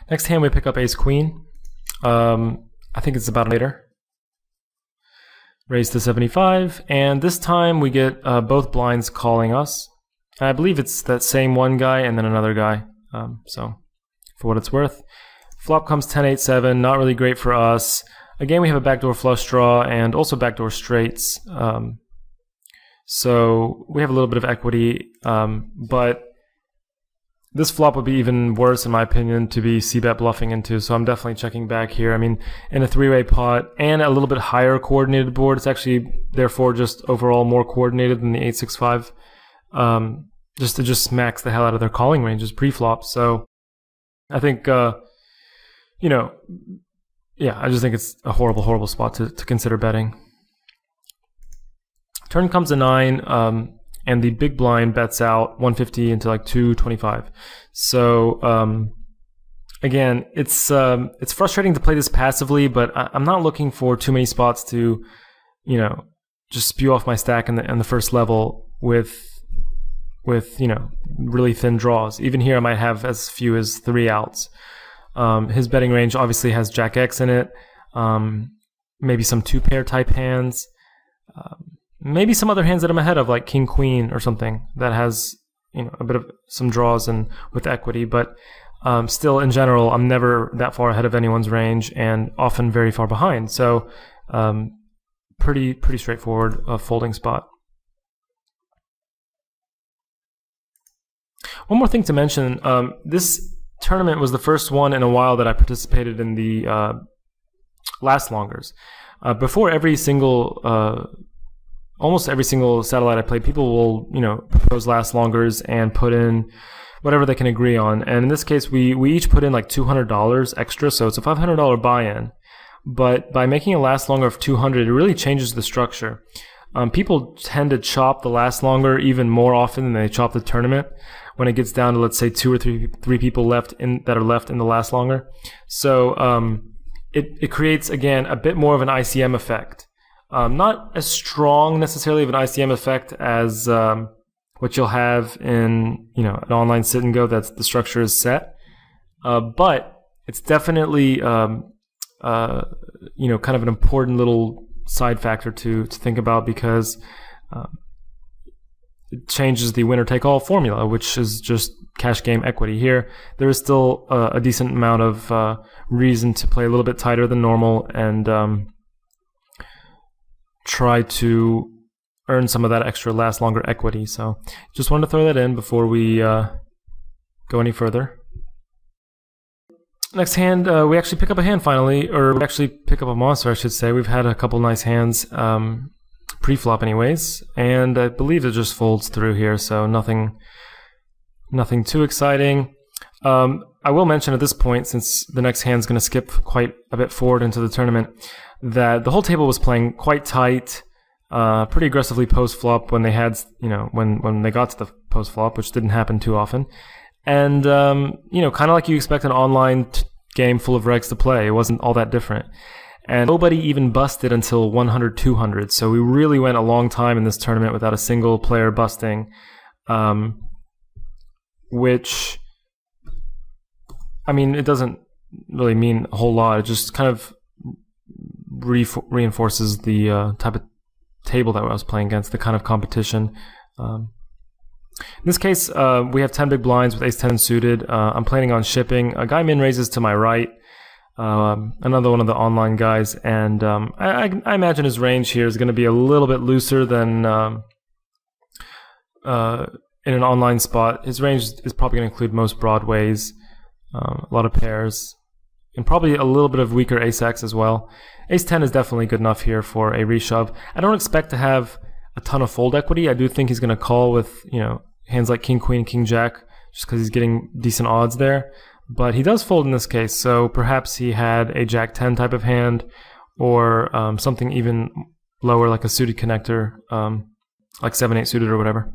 Next hand we pick up ace queen. I think it's about later. Raise to 75, and this time we get both blinds calling us. I believe it's that same one guy and then another guy, so for what it's worth. Flop comes 10-8-7, not really great for us. Again, we have a backdoor flush draw and also backdoor straights, so we have a little bit of equity, but this flop would be even worse, in my opinion, to be c-bet bluffing into, so I'm definitely checking back here. I mean, in a three-way pot and a little bit higher coordinated board, it's actually, therefore, just overall more coordinated than the 8-6-5. It just smacks the hell out of their calling ranges pre-flop, so I think, you know, yeah, I just think it's a horrible, horrible spot to consider betting. Turn comes a 9, and the big blind bets out 150 into like 225. So again, it's frustrating to play this passively, but I'm not looking for too many spots to, you know, just spew off my stack in the first level with you know, really thin draws. Even here, I might have as few as 3 outs. His betting range obviously has Jack X in it, maybe some 2-pair type hands. Maybe some other hands that I'm ahead of, like King Queen or something that has, you know, a bit of some draws and with equity. But still, in general, I'm never that far ahead of anyone's range and often very far behind. So pretty straightforward folding spot. One more thing to mention: this tournament was the first one in a while that I participated in the last longers. Before every single almost every single satellite I played, people will, you know, propose last longers and put in whatever they can agree on. And in this case, we each put in like $200 extra, so it's a $500 buy-in. But by making a last longer of 200, it really changes the structure. People tend to chop the last longer even more often than they chop the tournament when it gets down to, let's say, 2 or 3 people that are left in the last longer. So it creates, again, a bit more of an ICM effect. Not as strong necessarily of an ICM effect as what you'll have in, you know, an online sit and go that the structure is set, but it's definitely you know, kind of an important little side factor to think about, because it changes the winner take all formula, which is just cash game equity. Here there is still a decent amount of reason to play a little bit tighter than normal and try to earn some of that extra last longer equity. So just wanted to throw that in before we go any further. Next hand, we actually pick up a hand finally, or we actually pick up a monster, I should say. We've had a couple nice hands pre-flop anyways, and I believe it just folds through here, so nothing too exciting. I will mention at this point, since the next hand's going to skip quite a bit forward into the tournament, that the whole table was playing quite tight, pretty aggressively post-flop when they had, you know, when they got to the post-flop, which didn't happen too often. And, you know, kind of like you expect an online game full of regs to play, it wasn't all that different. And nobody even busted until 100-200, so we really went a long time in this tournament without a single player busting, which, I mean, it doesn't really mean a whole lot. It just kind of reinforces the type of table that I was playing against, the kind of competition. In this case, we have 10 big blinds with ace-10 suited. I'm planning on shipping. A guy min raises to my right, another one of the online guys, and I imagine his range here is going to be a little bit looser than in an online spot. His range is probably going to include most broadways, a lot of pairs, and probably a little bit of weaker ace-x as well. Ace-10 is definitely good enough here for a reshove. I don't expect to have a ton of fold equity. I do think he's going to call with, you know, hands like King Queen, King Jack, just because he's getting decent odds there. But he does fold in this case, so perhaps he had a Jack 10 type of hand, or something even lower like a suited connector, like 7-8 suited or whatever.